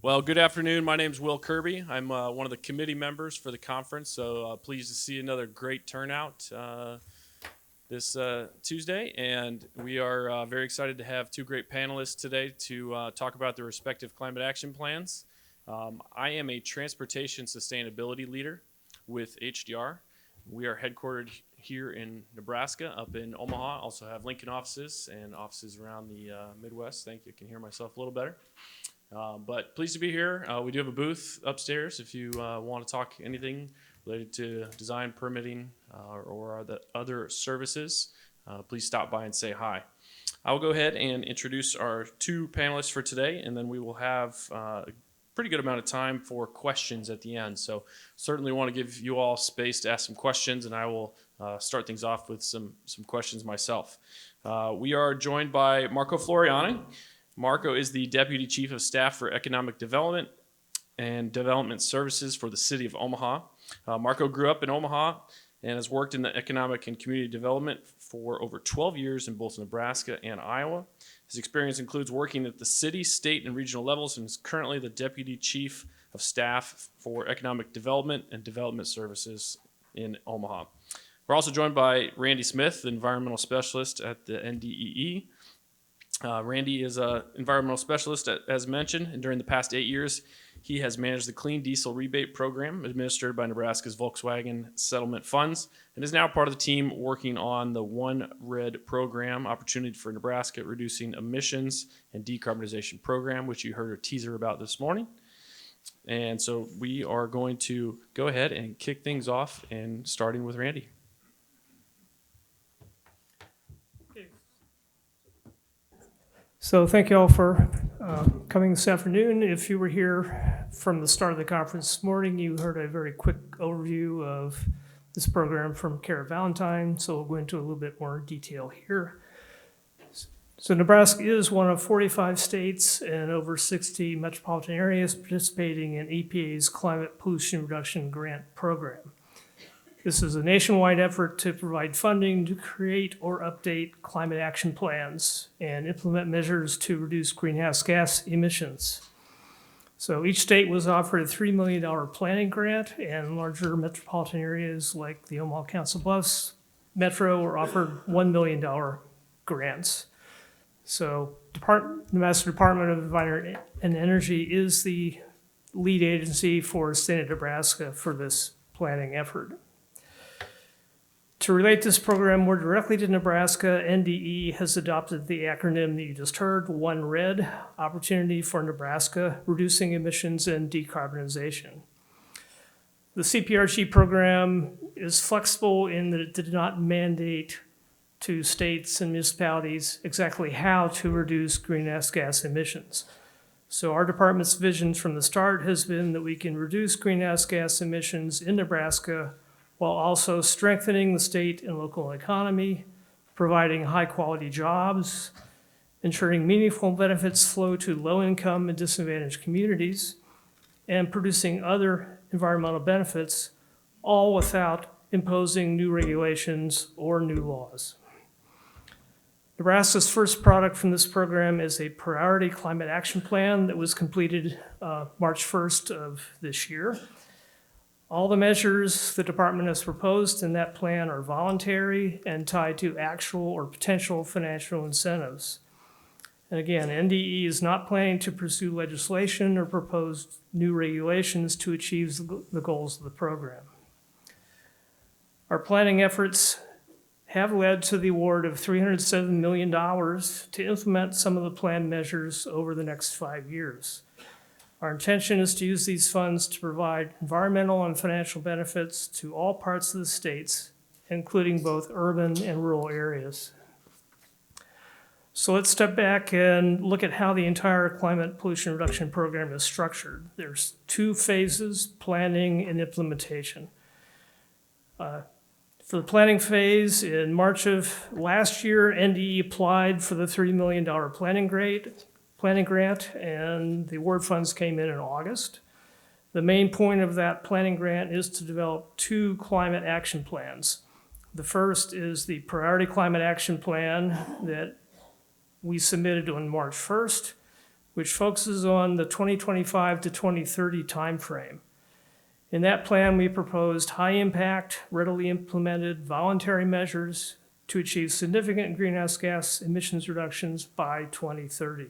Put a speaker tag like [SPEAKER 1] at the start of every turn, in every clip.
[SPEAKER 1] Well, good afternoon. My name is Will Kirby. I'm one of the committee members for the conference, so pleased to see another great turnout this Tuesday. And we are very excited to have two great panelists today to talk about their respective climate action plans. I am a transportation sustainability leader with HDR. We are headquartered here in Nebraska, up in Omaha. Also have Lincoln offices and offices around the Midwest. Thank you. I can hear myself a little better. But pleased to be here. We do have a booth upstairs if you want to talk anything related to design, permitting, or the other services. Please stop by and say hi. I will go ahead and introduce our two panelists for today, and then we will have a pretty good amount of time for questions at the end. So certainly want to give you all space to ask some questions, and I will start things off with some questions myself. We are joined by Marco Floriani. Marco is the Deputy Chief of Staff for Economic Development and Development Services for the City of Omaha. Marco grew up in Omaha and has worked in the economic and community development for over 12 years in both Nebraska and Iowa. His experience includes working at the city, state, and regional levels, and is currently the Deputy Chief of Staff for Economic Development and Development Services in Omaha. We're also joined by Randy Smith, the Environmental Specialist at the NDEE. Randy is an environmental specialist, as mentioned, and during the past 8 years, he has managed the Clean Diesel Rebate Program administered by Nebraska's Volkswagen Settlement Funds, and is now part of the team working on the One Red program, Opportunity for Nebraska Reducing Emissions and Decarbonization Program, which you heard a teaser about this morning. And so we are going to go ahead and kick things off, and starting with Randy.
[SPEAKER 2] So thank you all for coming this afternoon. If you were here from the start of the conference this morning, you heard a very quick overview of this program from Kara Valentine, so we'll go into a little bit more detail here. So Nebraska is one of 45 states and over 60 metropolitan areas participating in EPA's Climate Pollution Reduction Grant Program. This is a nationwide effort to provide funding to create or update climate action plans and implement measures to reduce greenhouse gas emissions. So each state was offered a $3 million planning grant, and larger metropolitan areas like the Omaha Council Bluffs Metro were offered $1 million grants. So the Nebraska Department of Environment and Energy is the lead agency for the state of Nebraska for this planning effort. To relate this program more directly to Nebraska, NDE has adopted the acronym that you just heard, One Red, Opportunity for Nebraska, Reducing Emissions and Decarbonization. The CPRG program is flexible in that it did not mandate to states and municipalities exactly how to reduce greenhouse gas emissions. So our department's vision from the start has been that we can reduce greenhouse gas emissions in Nebraska while also strengthening the state and local economy, providing high-quality jobs, ensuring meaningful benefits flow to low-income and disadvantaged communities, and producing other environmental benefits, all without imposing new regulations or new laws. Nebraska's first product from this program is a Priority Climate Action Plan that was completed March 1st of this year. All the measures the department has proposed in that plan are voluntary and tied to actual or potential financial incentives. And again, NDE is not planning to pursue legislation or propose new regulations to achieve the goals of the program. Our planning efforts have led to the award of $307 million to implement some of the planned measures over the next 5 years. Our intention is to use these funds to provide environmental and financial benefits to all parts of the states, including both urban and rural areas. So let's step back and look at how the entire climate pollution reduction program is structured. There's 2 phases, planning and implementation. For the planning phase, in March of last year, NDE applied for the $3 million planning grant, and the award funds came in August. The main point of that planning grant is to develop 2 climate action plans. The first is the Priority Climate Action Plan that we submitted on March 1st. which focuses on the 2025 to 2030 timeframe. In that plan, we proposed high-impact, readily implemented voluntary measures to achieve significant greenhouse gas emissions reductions by 2030.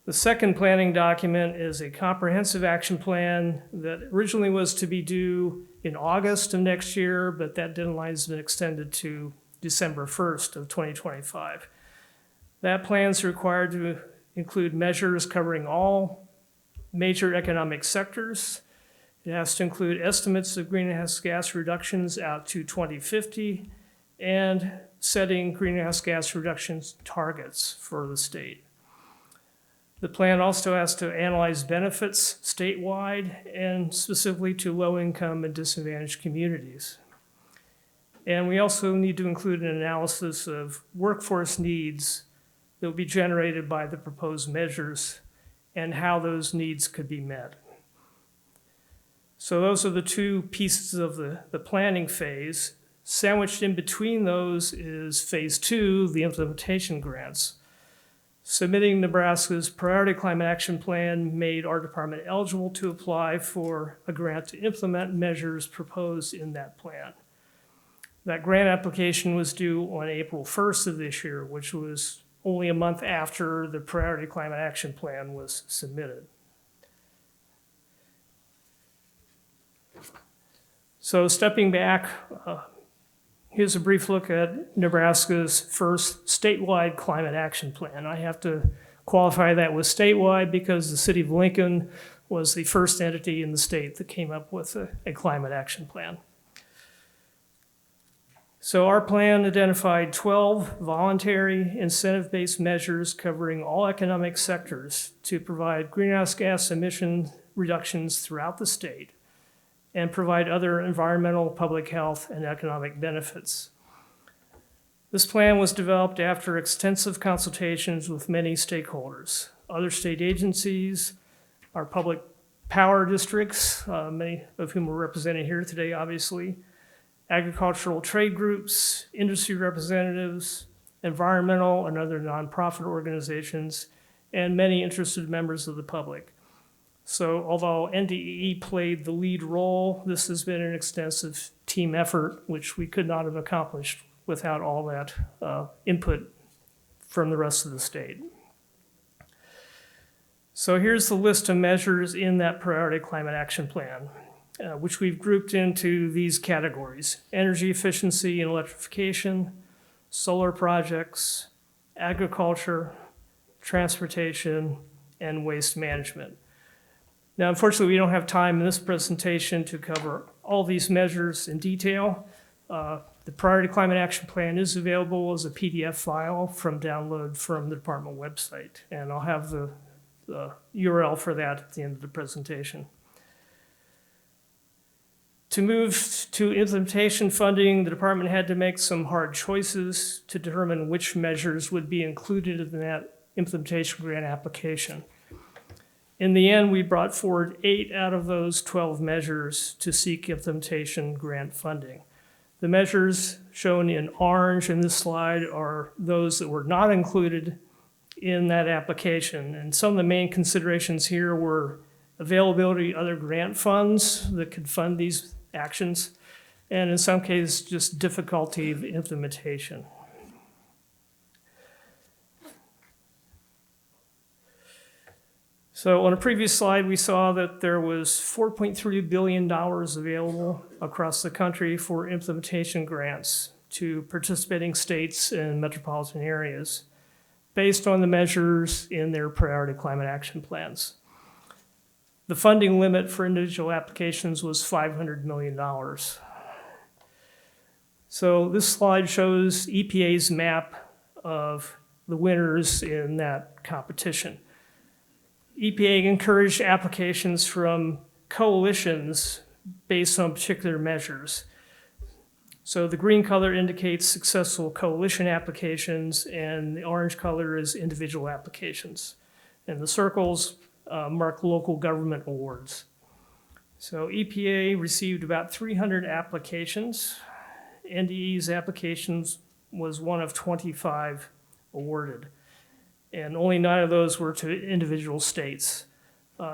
[SPEAKER 2] The second planning document is a comprehensive action plan that originally was to be due in August of next year, but that deadline has been extended to December 1st of 2025. That plan is required to include measures covering all major economic sectors. It has to include estimates of greenhouse gas reductions out to 2050 and setting greenhouse gas reductions targets for the state. The plan also has to analyze benefits statewide and specifically to low-income and disadvantaged communities. And we also need to include an analysis of workforce needs that will be generated by the proposed measures and how those needs could be met. So those are the two pieces of the planning phase. Sandwiched in between those is phase two, the implementation grants. Submitting Nebraska's Priority Climate Action Plan made our department eligible to apply for a grant to implement measures proposed in that plan. That grant application was due on April 1st of this year, which was only a month after the Priority Climate Action Plan was submitted. So stepping back, here's a brief look at Nebraska's first statewide climate action plan. I have to qualify that with statewide because the city of Lincoln was the first entity in the state that came up with a climate action plan. So our plan identified 12 voluntary incentive-based measures covering all economic sectors to provide greenhouse gas emission reductions throughout the state and provide other environmental, public health, and economic benefits. This plan was developed after extensive consultations with many stakeholders, other state agencies, our public power districts, many of whom are represented here today, obviously, agricultural trade groups, industry representatives, environmental and other nonprofit organizations, and many interested members of the public. So although NDE played the lead role, this has been an extensive team effort, which we could not have accomplished without all that input from the rest of the state. So here's the list of measures in that Priority Climate Action Plan, which we've grouped into these categories: energy efficiency and electrification, solar projects, agriculture, transportation, and waste management. Now, unfortunately, we don't have time in this presentation to cover all these measures in detail. The Priority Climate Action Plan is available as a PDF file from download from the department website, and I'll have the URL for that at the end of the presentation. To move to implementation funding, the department had to make some hard choices to determine which measures would be included in that implementation grant application. In the end, we brought forward 8 out of those 12 measures to seek implementation grant funding. The measures shown in orange in this slide are those that were not included in that application. And some of the main considerations here were availability of other grant funds that could fund these actions, and in some cases, just difficulty of implementation. So on a previous slide, we saw that there was $4.3 billion available across the country for implementation grants to participating states and metropolitan areas based on the measures in their priority climate action plans. The funding limit for individual applications was $500 million. So this slide shows EPA's map of the winners in that competition. EPA encouraged applications from coalitions based on particular measures. So the green color indicates successful coalition applications, and the orange color is individual applications. And the circles mark local government awards. So EPA received about 300 applications. NDE's applications was one of 25 awarded. and only 9 of those were to individual states.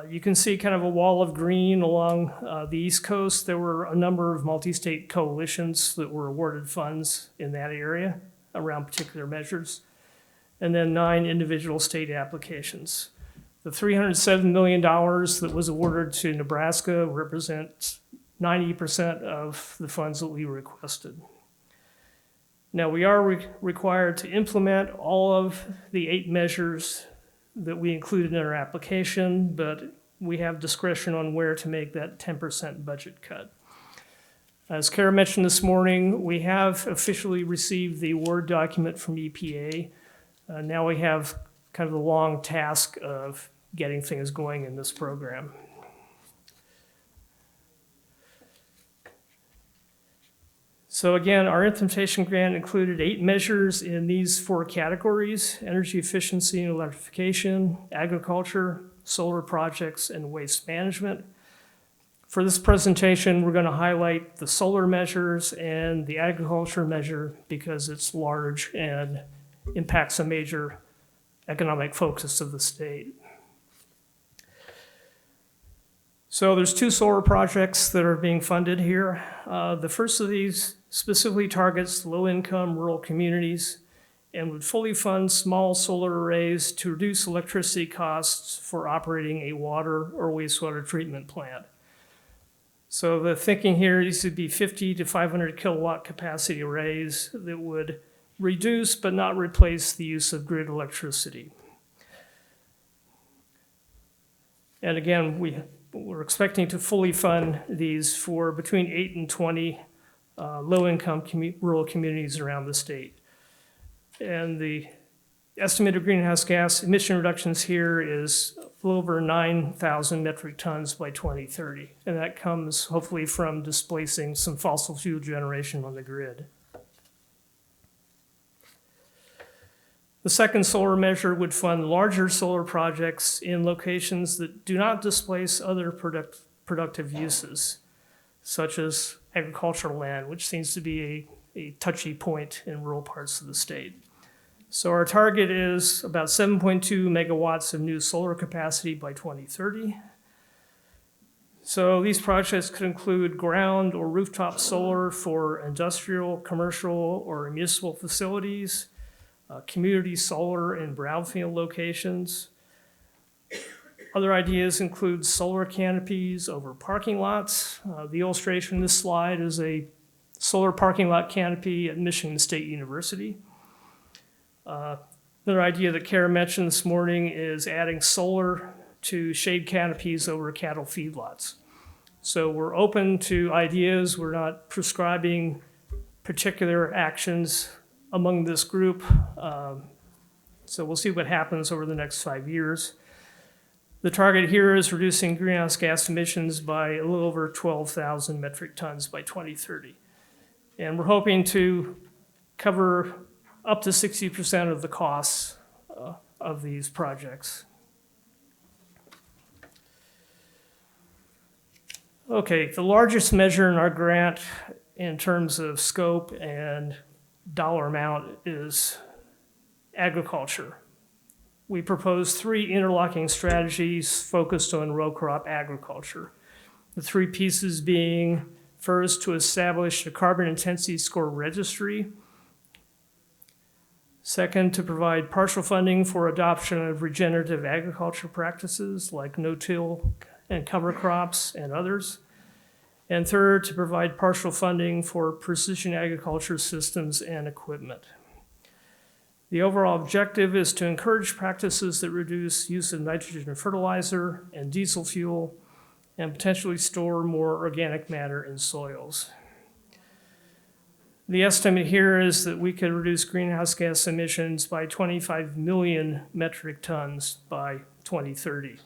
[SPEAKER 2] You can see kind of a wall of green along the East Coast. There were a number of multi-state coalitions that were awarded funds in that area around particular measures, and then 9 individual state applications. The $307 million that was awarded to Nebraska represents 90% of the funds that we requested. Now, we are required to implement all of the 8 measures that we included in our application, but we have discretion on where to make that 10% budget cut. As Kara mentioned this morning, we have officially received the award document from EPA. Now we have kind of the long task of getting things going in this program. So again, our implementation grant included 8 measures in these 4 categories: energy efficiency and electrification, agriculture, solar projects, and waste management. For this presentation, we're going to highlight the solar measures and the agriculture measure because it's large and impacts a major economic focus of the state. So there's 2 solar projects that are being funded here. The first of these specifically targets low-income rural communities and would fully fund small solar arrays to reduce electricity costs for operating a water or wastewater treatment plant. So the thinking here is to be 50 to 500 kilowatt capacity arrays that would reduce but not replace the use of grid electricity. And again, we're expecting to fully fund these for between 8 and 20 low-income rural communities around the state. And the estimated greenhouse gas emission reductions here is a little over 9,000 metric tons by 2030. And that comes hopefully from displacing some fossil fuel generation on the grid. The second solar measure would fund larger solar projects in locations that do not displace other productive uses, such as agricultural land, which seems to be a touchy point in rural parts of the state. So our target is about 7.2 megawatts of new solar capacity by 2030. So these projects could include ground or rooftop solar for industrial, commercial, or municipal facilities, community solar in brownfield locations. Other ideas include solar canopies over parking lots. The illustration in this slide is a solar parking lot canopy at Michigan State University. Another idea that Kara mentioned this morning is adding solar to shade canopies over cattle feedlots. So we're open to ideas. We're not prescribing particular actions among this group. So we'll see what happens over the next 5 years. The target here is reducing greenhouse gas emissions by a little over 12,000 metric tons by 2030. And we're hoping to cover up to 60% of the costs of these projects. Okay, the largest measure in our grant in terms of scope and dollar amount is agriculture. We propose 3 interlocking strategies focused on row crop agriculture. The 3 pieces being, first, to establish a carbon intensity score registry. Second, to provide partial funding for adoption of regenerative agriculture practices like no-till and cover crops and others. And third, to provide partial funding for precision agriculture systems and equipment. The overall objective is to encourage practices that reduce use of nitrogen fertilizer and diesel fuel and potentially store more organic matter in soils. The estimate here is that we could reduce greenhouse gas emissions by 25 million metric tons by 2030.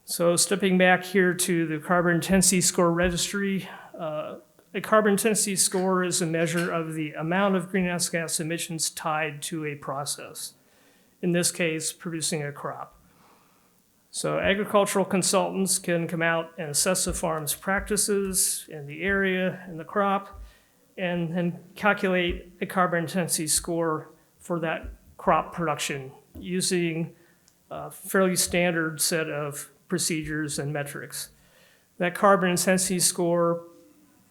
[SPEAKER 2] So stepping back here to the carbon intensity score registry, a carbon intensity score is a measure of the amount of greenhouse gas emissions tied to a process, in this case, producing a crop. So agricultural consultants can come out and assess the farm's practices in the area and the crop, and then calculate a carbon intensity score for that crop production using a fairly standard set of procedures and metrics. That carbon intensity score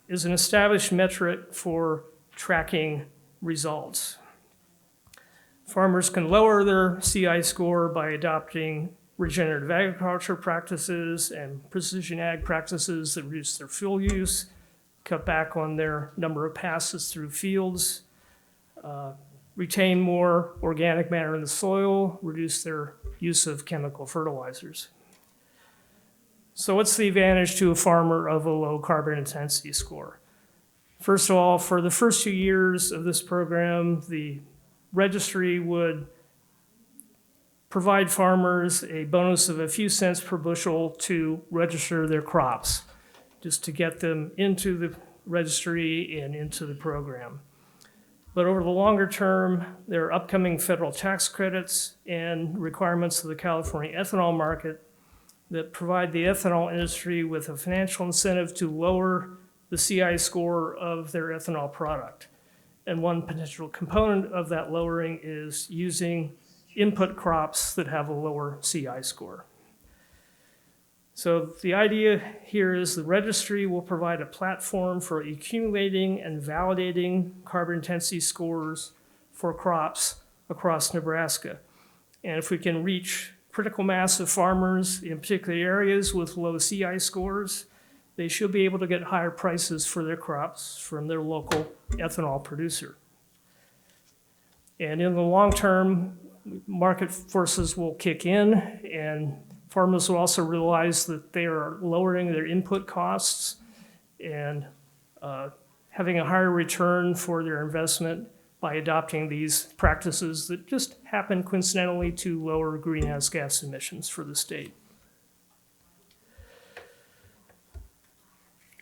[SPEAKER 2] is an established metric for tracking results. Farmers can lower their CI score by adopting regenerative agriculture practices and precision ag practices that reduce their fuel use, cut back on their number of passes through fields, retain more organic matter in the soil, reduce their use of chemical fertilizers. So what's the advantage to a farmer of a low carbon intensity score? First of all, for the first 2 years of this program, the registry would provide farmers a bonus of a few cents per bushel to register their crops, just to get them into the registry and into the program. But over the longer term, there are upcoming federal tax credits and requirements of the California ethanol market that provide the ethanol industry with a financial incentive to lower the CI score of their ethanol product. And one potential component of that lowering is using input crops that have a lower CI score. So the idea here is the registry will provide a platform for accumulating and validating carbon intensity scores for crops across Nebraska. And if we can reach critical mass of farmers in particular areas with low CI scores, they should be able to get higher prices for their crops from their local ethanol producer. And in the long term, market forces will kick in, and farmers will also realize that they are lowering their input costs and having a higher return for their investment by adopting these practices that just happen coincidentally to lower greenhouse gas emissions for the state.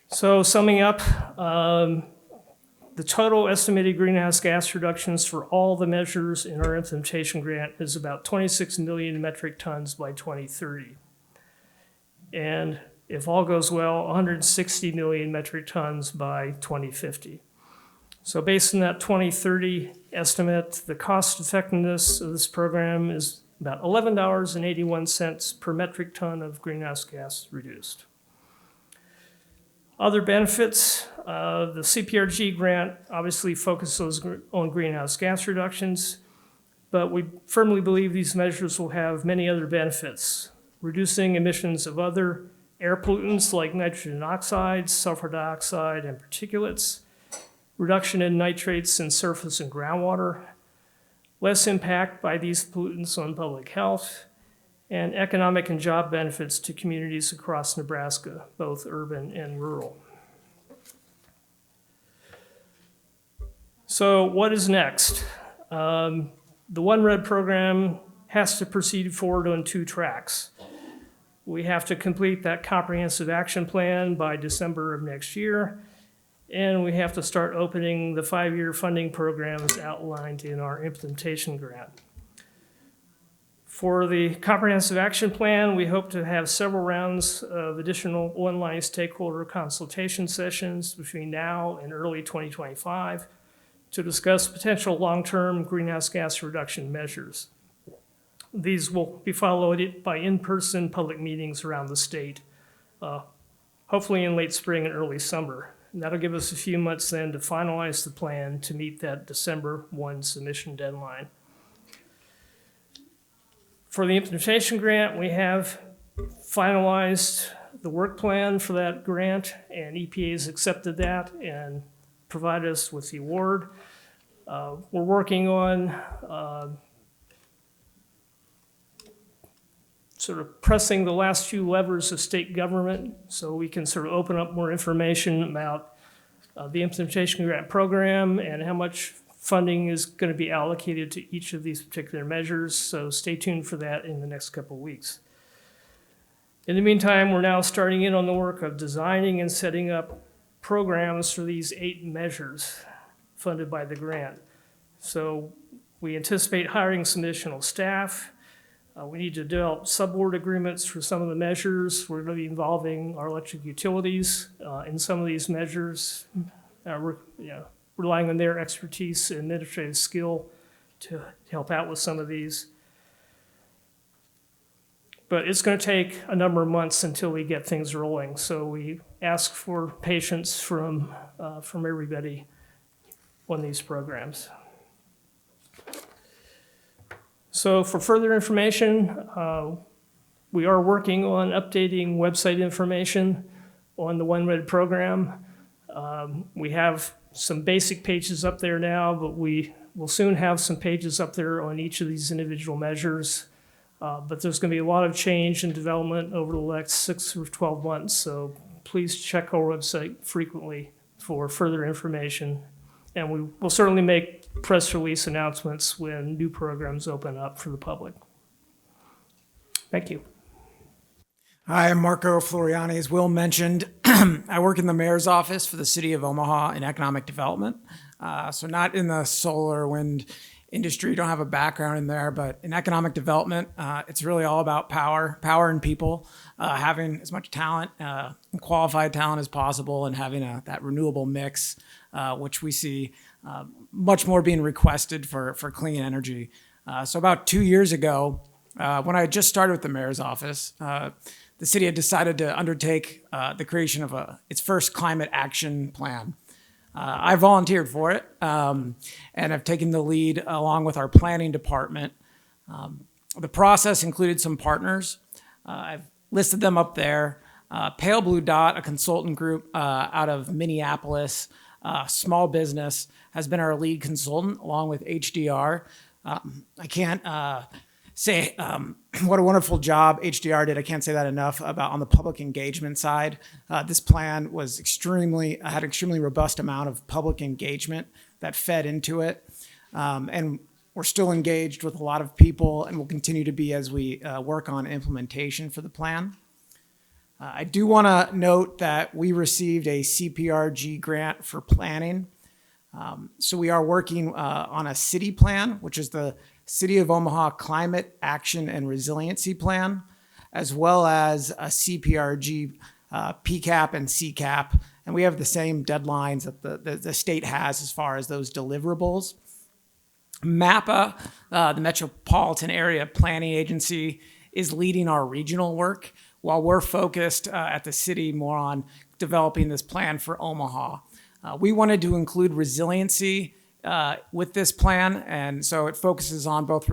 [SPEAKER 2] So summing up, the total estimated greenhouse gas reductions for all the measures in our implementation grant is about 26 million metric tons by 2030. And if all goes well, 160 million metric tons by 2050. So based on that 2030 estimate, the cost effectiveness of this program is about $11.81 per metric ton of greenhouse gas reduced. Other benefits, the CPRG grant obviously focuses on greenhouse gas reductions, but we firmly believe these measures will have many other benefits, reducing emissions of other air pollutants like nitrogen oxides, sulfur dioxide, and particulates, reduction in nitrates in surface and groundwater, less impact by these pollutants on public health, and economic and job benefits to communities across Nebraska, both urban and rural. So what is next? The One Red program has to proceed forward on 2 tracks. We have to complete that comprehensive action plan by December of next year, and we have to start opening the 5-year funding programs outlined in our implementation grant. For the comprehensive action plan, we hope to have several rounds of additional online stakeholder consultation sessions between now and early 2025 to discuss potential long-term greenhouse gas reduction measures. These will be followed by in-person public meetings around the state, hopefully in late spring and early summer. And that'll give us a few months then to finalize the plan to meet that December 1 submission deadline. For the implementation grant, we have finalized the work plan for that grant, and EPA has accepted that and provided us with the award. We're working on sort of pressing the last few levers of state government so we can sort of open up more information about the implementation grant program and how much funding is going to be allocated to each of these particular measures, so stay tuned for that in the next couple of weeks. In the meantime, we're now starting in on the work of designing and setting up programs for these 8 measures funded by the grant. So we anticipate hiring some additional staff. We need to develop subboard agreements for some of the measures. We're going to be involving our electric utilities in some of these measures. Relying on their expertise and administrative skill to help out with some of these. But it's going to take a number of months until we get things rolling. So we ask for patience from everybody on these programs. So for further information, we are working on updating website information on the OneRed program. We have some basic pages up there now, but we will soon have some pages up there on each of these individual measures. But there's going to be a lot of change and development over the next 6 or 12 months. So please check our website frequently for further information. And we will certainly make press release announcements when new programs open up for the public. Thank you.
[SPEAKER 3] Hi, I'm Marco Floriani. As Will mentioned, I work in the mayor's office for the city of Omaha in economic development. So not in the solar wind industry, don't have a background in there, but in economic development, it's really all about power and people, having as much talent, qualified talent as possible, and having that renewable mix, which we see much more being requested for clean energy. So about 2 years ago, when I had just started with the mayor's office, the city had decided to undertake the creation of its first climate action plan. I volunteered for it and have taken the lead along with our planning department. The process included some partners. I've listed them up there. Pale Blue Dot, a consultant group out of Minneapolis, small business, has been our lead consultant along with HDR. I can't say what a wonderful job HDR did. I can't say that enough about on the public engagement side. This plan was had extremely robust amount of public engagement that fed into it. And we're still engaged with a lot of people and will continue to be as we work on implementation for the plan. I do want to note that we received a CPRG grant for planning. So we are working on a city plan, which is the City of Omaha Climate Action and Resiliency Plan, as well as a CPRG PCAP and CCAP. And we have the same deadlines that the state has as far as those deliverables. MAPA, the Metropolitan Area Planning Agency, is leading our regional work while we're focused at the city more on developing this plan for Omaha. We wanted to include resiliency with this plan, and so it focuses on both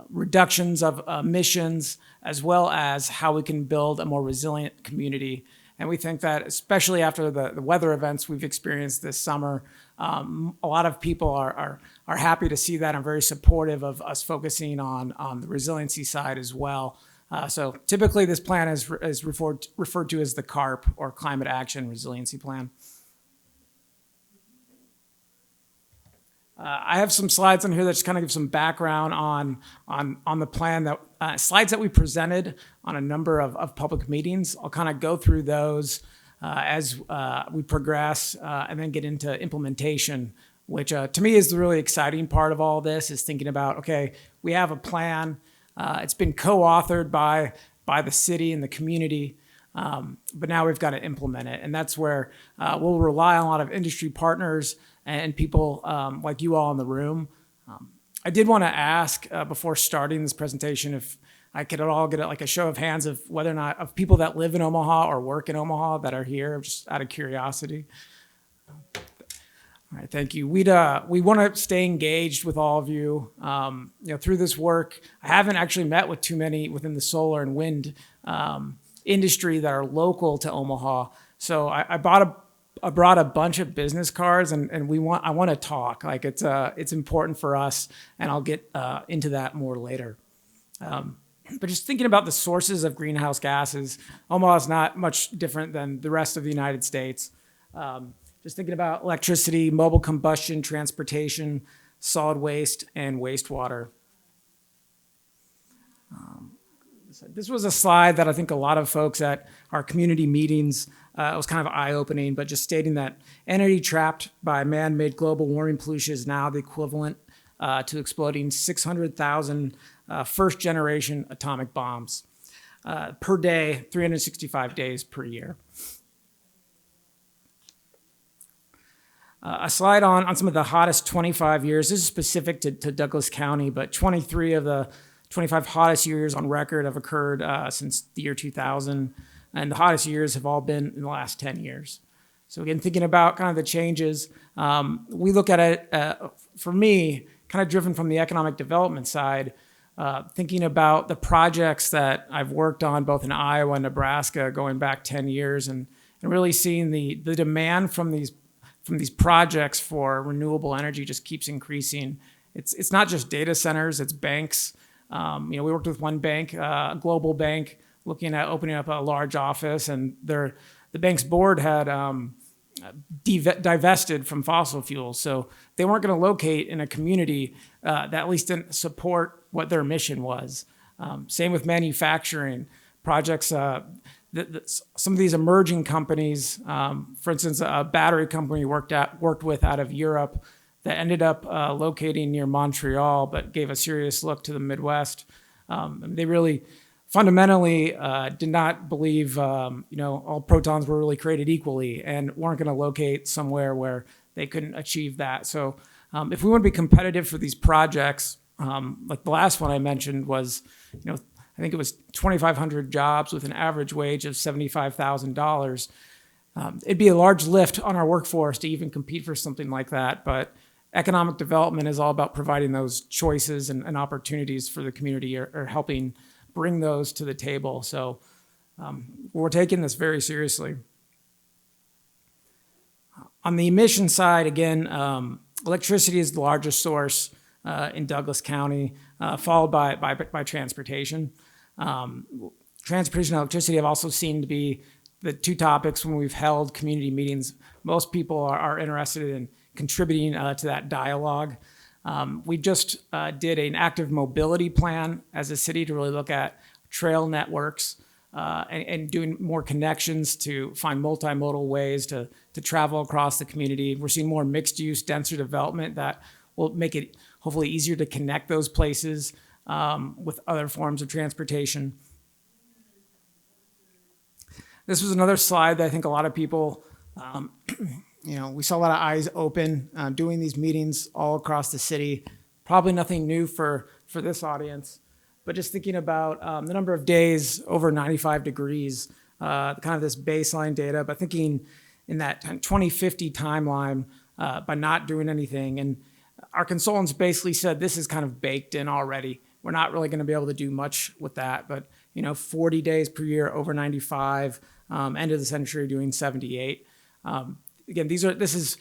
[SPEAKER 3] reductions of emissions as well as how we can build a more resilient community. And we think that, especially after the weather events we've experienced this summer, a lot of people are happy to see that and very supportive of us focusing on the resiliency side as well. So typically this plan is referred to as the CARP, or Climate Action Resiliency Plan. I have some slides on here that just kind of give some background on the plan, that slides that we presented on a number of public meetings. I'll kind of go through those as we progress and then get into implementation, which to me is the really exciting part of all this, is thinking about, okay, we have a plan. It's been co-authored by the city and the community, but now we've got to implement it. And that's where we'll rely on a lot of industry partners and people like you all in the room. I did want to ask before starting this presentation if I could at all get like a show of hands of whether or not of people that live in Omaha or work in Omaha that are here, just out of curiosity. All right, thank you. We want to stay engaged with all of you. Through this work, I haven't actually met with too many within the solar and wind industry that are local to Omaha. So I brought a bunch of business cards, and I want to talk. Like it's important for us, and I'll get into that more later. But just thinking about the sources of greenhouse gases, Omaha is not much different than the rest of the United States. Just thinking about electricity, mobile combustion, transportation, solid waste, and wastewater. This was a slide that I think a lot of folks at our community meetings, it was kind of eye-opening, but just stating that energy trapped by man-made global warming pollution is now the equivalent to exploding 600,000 first-generation atomic bombs per day, 365 days per year. A slide on some of the hottest 25 years. This is specific to Douglas County, but 23 of the 25 hottest years on record have occurred since the year 2000, and the hottest years have all been in the last 10 years. So again, thinking about kind of the changes, we look at it, for me, kind of driven from the economic development side, thinking about the projects that I've worked on both in Iowa and Nebraska going back 10 years and really seeing the demand from these projects for renewable energy just keeps increasing. It's not just data centers, it's banks. We worked with one bank, a global bank, looking at opening up a large office, and the bank's board had divested from fossil fuels. So they weren't going to locate in a community that at least didn't support what their mission was. Same with manufacturing projects. Some of these emerging companies, for instance, a battery company worked with out of Europe that ended up locating near Montreal, but gave a serious look to the Midwest. They really fundamentally did not believe all protons were really created equally and weren't going to locate somewhere where they couldn't achieve that. So if we want to be competitive for these projects, like the last one I mentioned was, I think it was 2,500 jobs with an average wage of $75,000. It'd be a large lift on our workforce to even compete for something like that, but economic development is all about providing those choices and opportunities for the community or helping bring those to the table. So we're taking this very seriously. On the emission side, again, electricity is the largest source in Douglas County, followed by transportation. Transportation and electricity have also seemed to be the two topics when we've held community meetings. Most people are interested in contributing to that dialogue. We just did an active mobility plan as a city to really look at trail networks and doing more connections to find multimodal ways to travel across the community. We're seeing more mixed use, denser development that will make it hopefully easier to connect those places with other forms of transportation. This was another slide that I think a lot of people, we saw a lot of eyes open doing these meetings all across the city. Probably nothing new for this audience, but just thinking about the number of days over 95 degrees, kind of this baseline data, but thinking in that 2050 timeline by not doing anything. And our consultants basically said this is kind of baked in already. We're not really going to be able to do much with that, but 40 days per year over 95, end of the century doing 78. Again, this is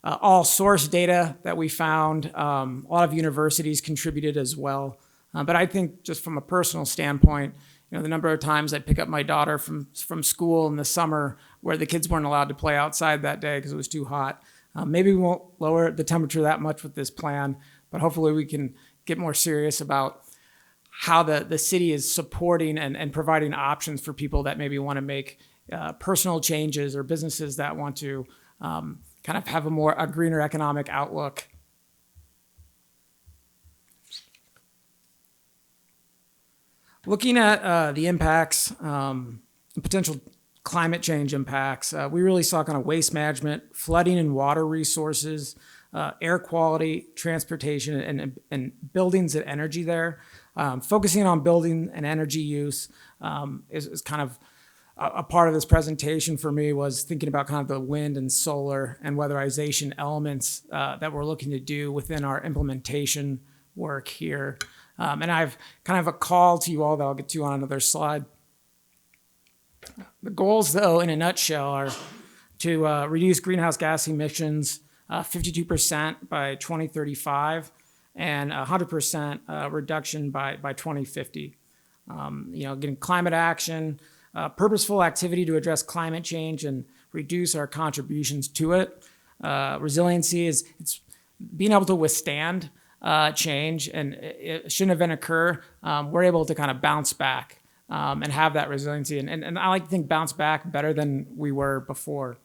[SPEAKER 3] all source data that we found. A lot of universities contributed as well. But I think just from a personal standpoint, the number of times I pick up my daughter from school in the summer where the kids weren't allowed to play outside that day because it was too hot. Maybe we won't lower the temperature that much with this plan, but hopefully we can get more serious about how the city is supporting and providing options for people that maybe want to make personal changes or businesses that want to kind of have a greener economic outlook. Looking at the impacts, potential climate change impacts, we really saw kind of waste management, flooding and water resources, air quality, transportation, and buildings and energy there. Focusing on building and energy use is kind of a part of this presentation for me, was thinking about kind of the wind and solar and weatherization elements that we're looking to do within our implementation work here. And I've kind of a call to you all that I'll get to on another slide. The goals, though, in a nutshell, are to reduce greenhouse gas emissions 52% by 2035 and 100% reduction by 2050. Getting climate action, purposeful activity to address climate change and reduce our contributions to it. Resiliency it's being able to withstand change, and should an event occur, we're able to kind of bounce back and have that resiliency. And I like to think bounce back better than we were before.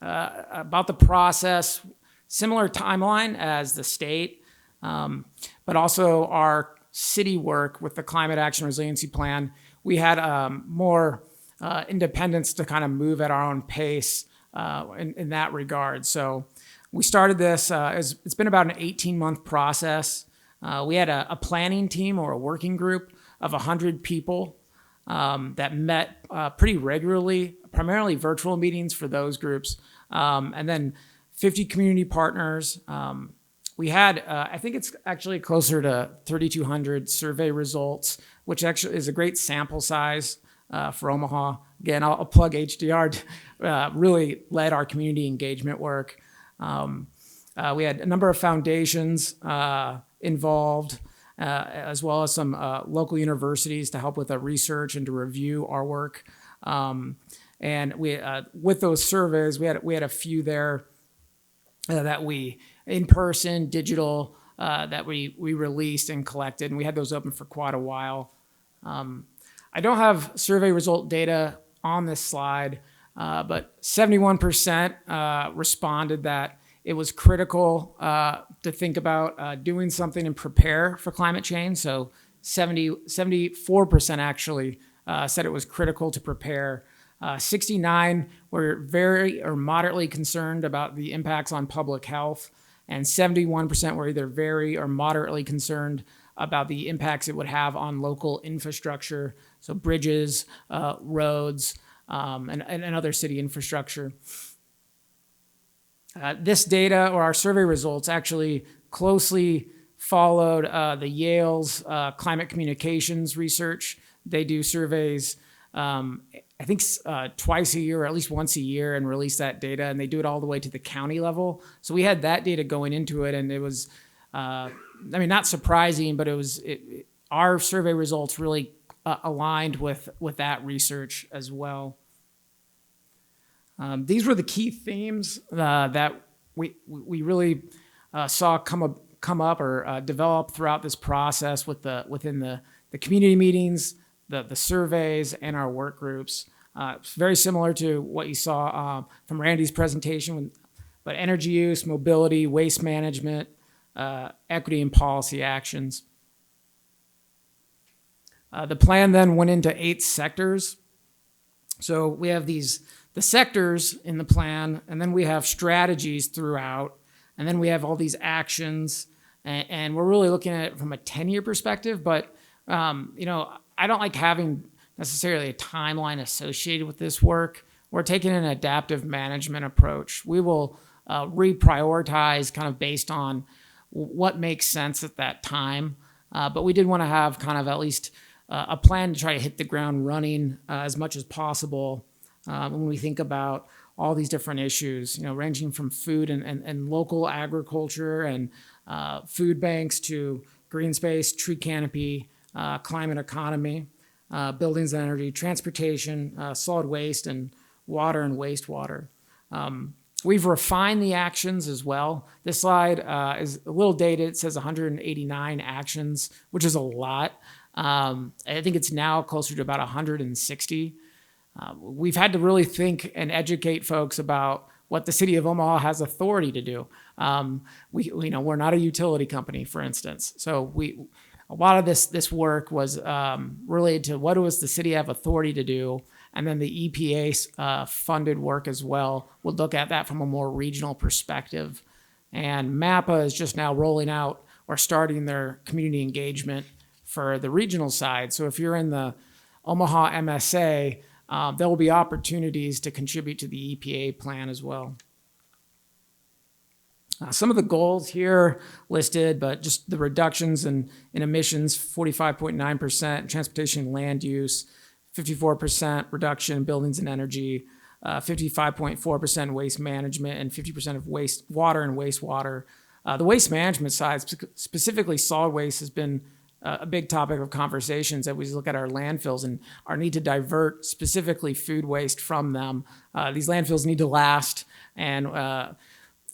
[SPEAKER 3] About the process, similar timeline as the state, but also our city work with the Climate Action Resiliency Plan. We had more independence to kind of move at our own pace in that regard. So we started this, it's been about an 18-month process. We had a planning team or a working group of 100 people that met pretty regularly, primarily virtual meetings for those groups, and then 50 community partners. We had, I think it's actually closer to 3,200 survey results, which actually is a great sample size for Omaha. Again, I'll plug HDR, really led our community engagement work. We had a number of foundations involved, as well as some local universities to help with the research and to review our work. And we, with those surveys, we had a few there that we, in person, digital, that we released and collected, and we had those open for quite a while. I don't have survey result data on this slide, but 71% responded that it was critical to think about doing something and prepare for climate change. So 74% actually said it was critical to prepare. 69 were very or moderately concerned about the impacts on public health, and 71% were either very or moderately concerned about the impacts it would have on local infrastructure, so bridges, roads, and other city infrastructure. This data, or our survey results, actually closely followed the Yale's climate communications research. They do surveys, I think twice a year, or at least once a year, and release that data, and they do it all the way to the county level. So we had that data going into it, and it was, I mean, not surprising, but our survey results really aligned with that research as well. These were the key themes that we really saw come up or develop throughout this process within the community meetings, the surveys, and our work groups. It's very similar to what you saw from Randy's presentation, but energy use, mobility, waste management, equity and policy actions. The plan then went into 8 sectors. So we have the sectors in the plan, and then we have strategies throughout, and then we have all these actions, and we're really looking at it from a 10-year perspective, but I don't like having necessarily a timeline associated with this work. We're taking an adaptive management approach. We will reprioritize kind of based on what makes sense at that time, but we did want to have kind of at least a plan to try to hit the ground running as much as possible when we think about all these different issues, ranging from food and local agriculture and food banks to green space, tree canopy, climate economy, buildings and energy, transportation, solid waste, and water and wastewater. We've refined the actions as well. This slide is a little dated. It says 189 actions, which is a lot. I think it's now closer to about 160. We've had to really think and educate folks about what the city of Omaha has authority to do. We're not a utility company, for instance. So a lot of this work was related to what does the city have authority to do, and then the EPA funded work as well. We'll look at that from a more regional perspective. And MAPA is just now rolling out or starting their community engagement for the regional side. So if you're in the Omaha MSA, there will be opportunities to contribute to the EPA plan as well. Some of the goals here listed, but just the reductions in emissions, 45.9%, transportation and land use, 54% reduction in buildings and energy, 55.4% waste management, and 50% of water and wastewater. The waste management side, specifically solid waste, has been a big topic of conversations as we look at our landfills and our need to divert specifically food waste from them. These landfills need to last, and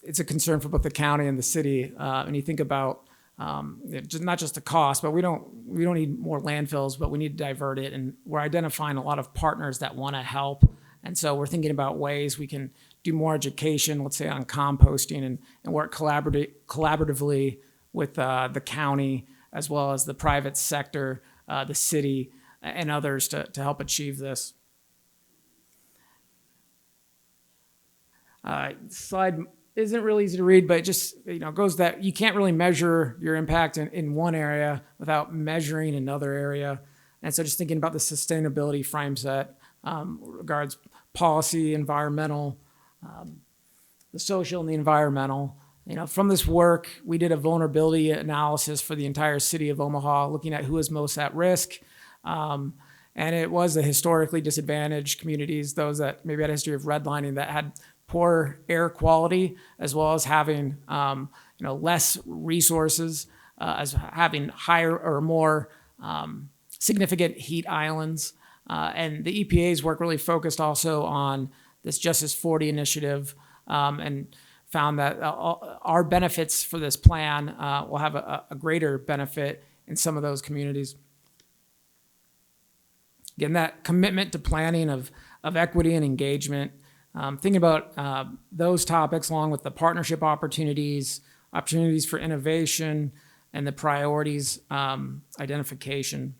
[SPEAKER 3] it's a concern for both the county and the city. And you think about not just the cost, but we don't need more landfills, but we need to divert it. And we're identifying a lot of partners that want to help. And so we're thinking about ways we can do more education, let's say on composting, and work collaboratively with the county, as well as the private sector, the city, and others to help achieve this. Slide isn't really easy to read, but it just goes that you can't really measure your impact in one area without measuring another area. And so just thinking about the sustainability frame set regards policy, environmental, the social and the environmental. From this work, we did a vulnerability analysis for the entire city of Omaha, looking at who is most at risk. And it was the historically disadvantaged communities, those that maybe had a history of redlining, that had poor air quality, as well as having less resources, as having higher or more significant heat islands. And the EPA's work really focused also on this Justice 40 initiative, and found that our benefits for this plan will have a greater benefit in some of those communities. Again, that commitment to planning of equity and engagement, thinking about those topics along with the partnership opportunities for innovation, and the priorities identification.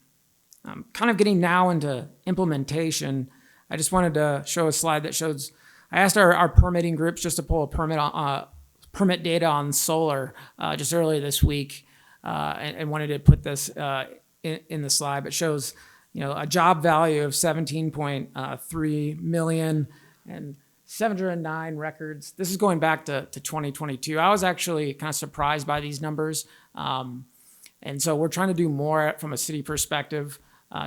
[SPEAKER 3] Kind of getting now into implementation, I just wanted to show a slide that shows, I asked our permitting groups just to pull a permit data on solar just earlier this week, and wanted to put this in the slide. But shows a job value of 17.3 million and 709 records. This is going back to 2022. I was actually kind of surprised by these numbers. And so we're trying to do more from a city perspective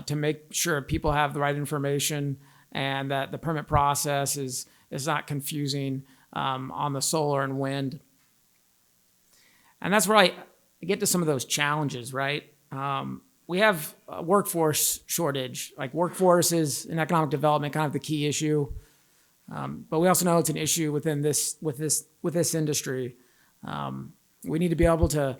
[SPEAKER 3] to make sure people have the right information and that the permit process is not confusing on the solar and wind. And that's where I get to some of those challenges, right? We have a workforce shortage. Like, workforce is in economic development kind of the key issue. But we also know it's an issue with this industry. We need to be able to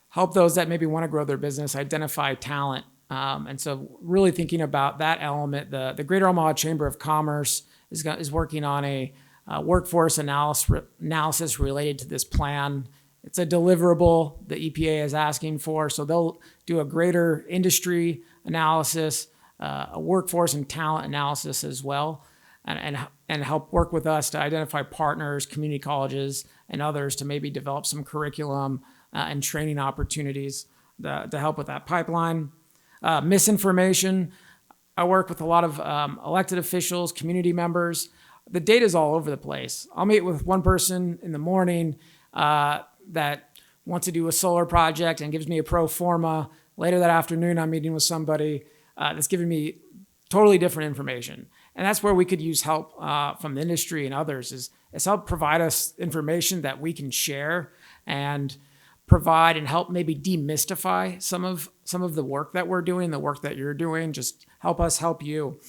[SPEAKER 3] help those that maybe want to grow their business, identify talent. And so really thinking about that element, the Greater Omaha Chamber of Commerce is working on a workforce analysis related to this plan. It's a deliverable the EPA is asking for, so they'll do a greater industry analysis, a workforce and talent analysis as well, and help work with us to identify partners, community colleges, and others to maybe develop some curriculum and training opportunities to help with that pipeline. Misinformation. I work with a lot of elected officials, community members. The data is all over the place. I'll meet with one person in the morning that wants to do a solar project and gives me a pro forma. Later that afternoon, I'm meeting with somebody that's giving me totally different information. And that's where we could use help from the industry and others, is help provide us information that we can share and provide and help maybe demystify some of the work that we're doing, the work that you're doing. Just help us help you.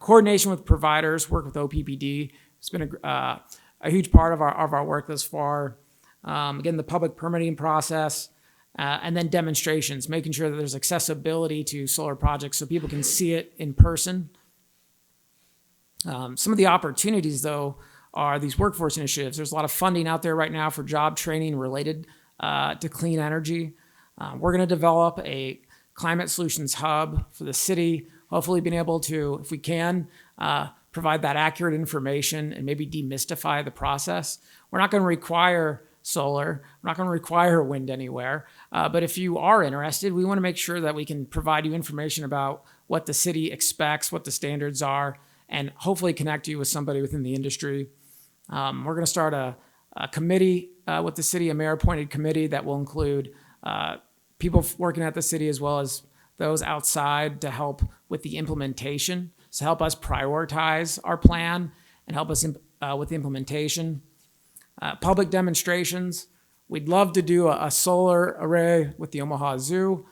[SPEAKER 3] Coordination with providers, work with OPPD. It's been a huge part of our work thus far. Again, the public permitting process, and then demonstrations, making sure that there's accessibility to solar projects so people can see it in person. Some of the opportunities, though, are these workforce initiatives. There's a lot of funding out there right now for job training related to clean energy. We're going to develop a climate solutions hub for the city, hopefully being able to, if we can, provide that accurate information and maybe demystify the process. We're not going to require solar. We're not going to require wind anywhere. But if you are interested, we want to make sure that we can provide you information about what the city expects, what the standards are, and hopefully connect you with somebody within the industry. We're going to start a committee with the city, a mayor-appointed committee that will include people working at the city as well as those outside to help with the implementation, to help us prioritize our plan and help us with the implementation. Public demonstrations. We'd love to do a solar array with the Omaha Zoo.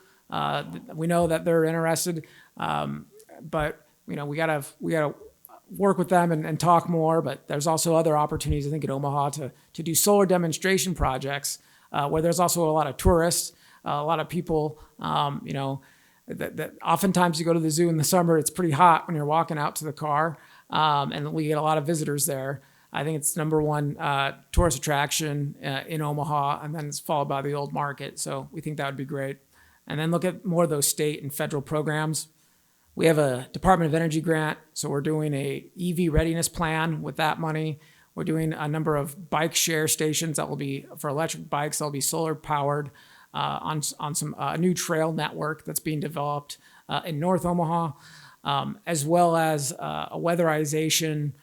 [SPEAKER 3] We know that they're interested, but we gotta work with them and talk more. But there's also other opportunities, I think, at Omaha to do solar demonstration projects where there's also a lot of tourists, a lot of people. That oftentimes you go to the zoo in the summer, it's pretty hot when you're walking out to the car, and we get a lot of visitors there. I think it's number one tourist attraction in Omaha, and then it's followed by the old market. So we think that would be great. And then look at more of those state and federal programs. We have a Department of Energy grant, so we're doing a EV readiness plan with that money. We're doing a number of bike share stations that will be for electric bikes. They'll be solar powered on some new trail network that's being developed in North Omaha, as well as a weatherization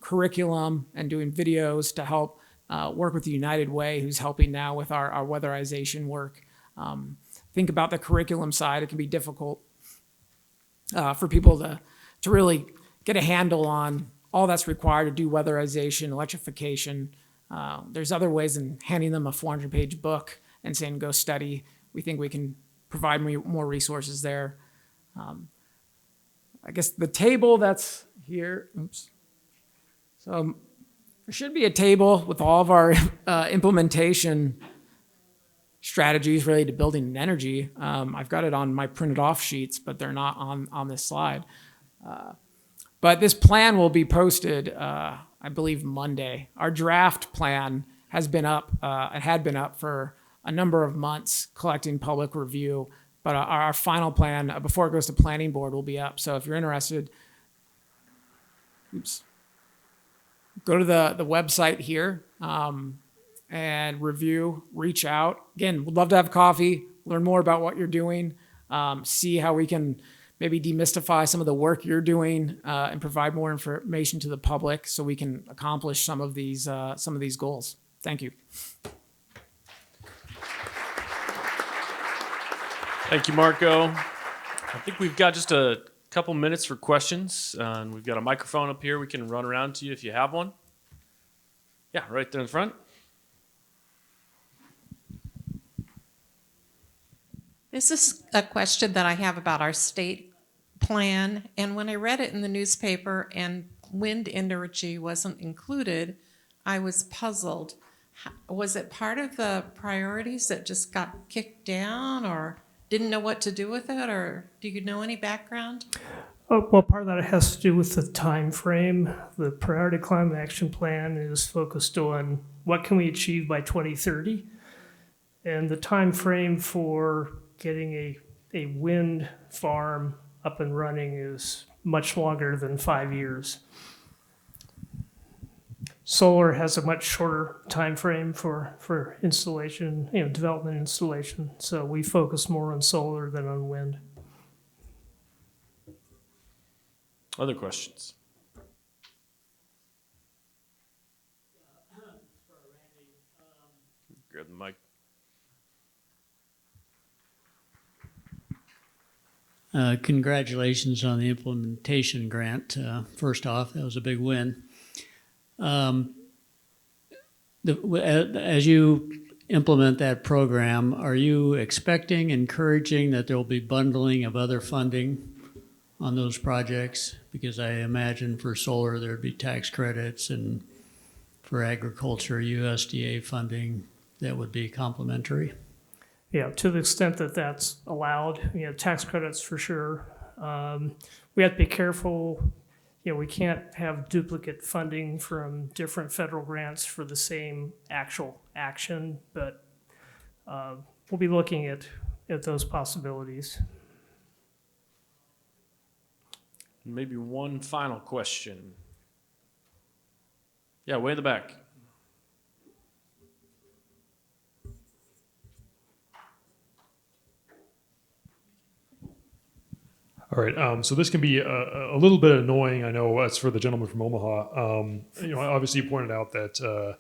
[SPEAKER 3] curriculum and doing videos to help work with the United Way, who's helping now with our weatherization work. Think about the curriculum side. It can be difficult for people to really get a handle on all that's required to do weatherization, electrification. There's other ways than handing them a 400-page book and saying, go study. We think we can provide more resources there. I guess the table that's here, oops. So there should be a table with all of our implementation strategies related to building and energy. I've got it on my printed off sheets, but they're not on this slide. But this plan will be posted, I believe, Monday. Our draft plan has been up, it had been up for a number of months, collecting public review. But our final plan, before it goes to planning board, will be up. So if you're interested, go to the website here and review, reach out. Again, we'd love to have coffee, learn more about what you're doing, see how we can maybe demystify some of the work you're doing and provide more information to the public so we can accomplish some of these goals. Thank you.
[SPEAKER 1] Thank you, Marco. I think we've got just a couple minutes for questions. And we've got a microphone up here. We can run around to you if you have one. Yeah, right there in front.
[SPEAKER 4] This is a question that I have about our state plan. And when I read it in the newspaper and wind energy wasn't included, I was puzzled. Was it part of the priorities that just got kicked down, or didn't know what to do with it, or do you know any background?
[SPEAKER 2] Oh, well, part of that has to do with the time frame. The Priority Climate Action Plan is focused on what can we achieve by 2030, and the time frame for getting a wind farm up and running is much longer than 5 years. Solar has a much shorter time frame for installation, development installation. So we focus more on solar than on wind.
[SPEAKER 1] Other questions? Grab the mic.
[SPEAKER 5] Congratulations on the implementation grant. First off, that was a big win. As you implement that program, are you encouraging that there will be bundling of other funding on those projects? Because I imagine for solar there'd be tax credits, and for agriculture, USDA funding that would be complementary.
[SPEAKER 2] Yeah, to the extent that that's allowed, tax credits for sure. We have to be careful. We can't have duplicate funding from different federal grants for the same actual action, but we'll be looking at those possibilities.
[SPEAKER 1] Maybe one final question. Yeah, way in the back.
[SPEAKER 6] All right, so this can be a little bit annoying. I know that's for the gentleman from Omaha. Obviously you pointed out that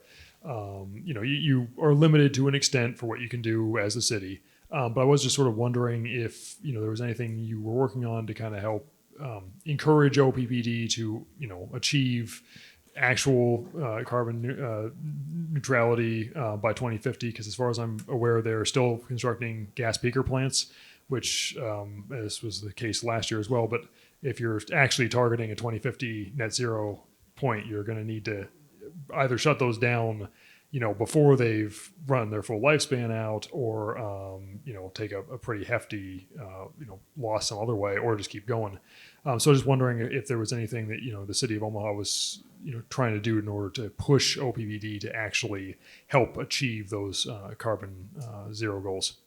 [SPEAKER 6] you are limited to an extent for what you can do as a city. But I was just sort of wondering if there was anything you were working on to kind of help encourage OPPD to achieve actual carbon neutrality by 2050. Because as far as I'm aware, they're still constructing gas peaker plants, which this was the case last year as well. But if you're actually targeting a 2050 net zero point, you're going to need to either shut those down, before they've run their full lifespan out, or take a pretty hefty loss some other way, or just keep going. So just wondering if there was anything that the city of Omaha was trying to do in order to push OPPD to actually help achieve those carbon zero goals.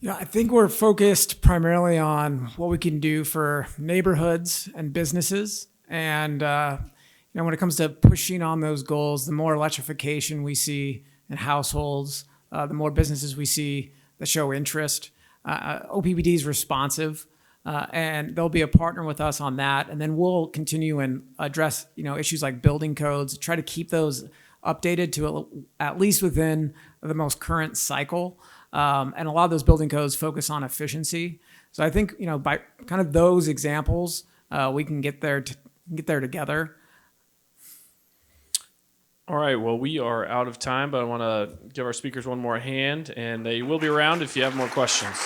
[SPEAKER 3] Yeah, I think we're focused primarily on what we can do for neighborhoods and businesses. And, when it comes to pushing on those goals, the more electrification we see in households, the more businesses we see that show interest. OPPD is responsive, and they'll be a partner with us on that. And then we'll continue and address, issues like building codes, try to keep those updated to at least within the most current cycle. And a lot of those building codes focus on efficiency. So I think, by kind of those examples, we can get there together.
[SPEAKER 1] All right, well, we are out of time, but I want to give our speakers one more hand, and they will be around if you have more questions.